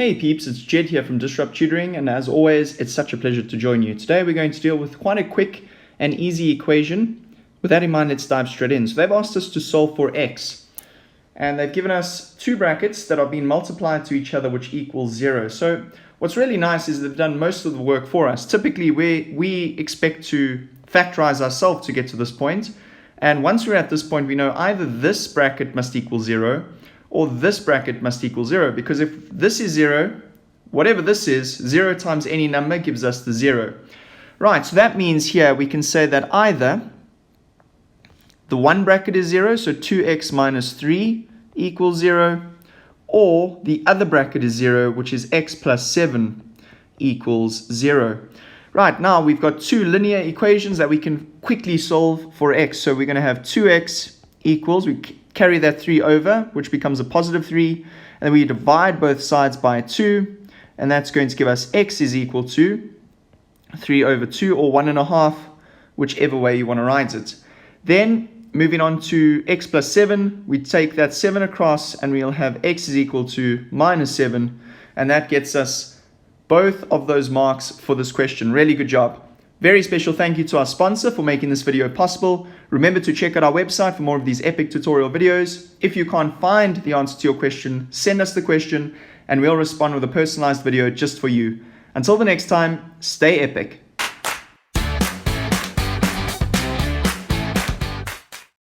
Hey peeps, it's Jedd here from Disrupt Tutoring, and as always, it's such a pleasure to join you. Today we're going to deal with quite a quick and easy equation. With that in mind, let's dive straight in. So they've asked us to solve for x, and they've given us two brackets that are being multiplied to each other, which equals 0. So what's really nice is they've done most of the work for us. Typically, we expect to factorize ourselves to get to this point, and once we're at this point, we know either this bracket must equal 0, or this bracket must equal 0, because if this is 0, whatever this is, 0 times any number gives us the 0. Right, so that means here we can say that either the one bracket is 0, so 2x minus 3 equals 0, or the other bracket is 0, which is x plus 7 equals 0. Right, now we've got two linear equations that we can quickly solve for x. So we're going to have 2x equals, we carry that 3 over, which becomes a positive 3, and then we divide both sides by 2, and that's going to give us x is equal to 3 over 2, or 1.5, whichever way you want to write it. Then, moving on to x plus 7, we take that 7 across, and we'll have x is equal to minus 7, and that gets us both of those marks for this question. Really good job. Very special thank you to our sponsor for making this video possible. Remember to check out our website for more of these epic tutorial videos. If you can't find the answer to your question, send us the question and we'll respond with a personalized video just for you. Until the next time, stay epic.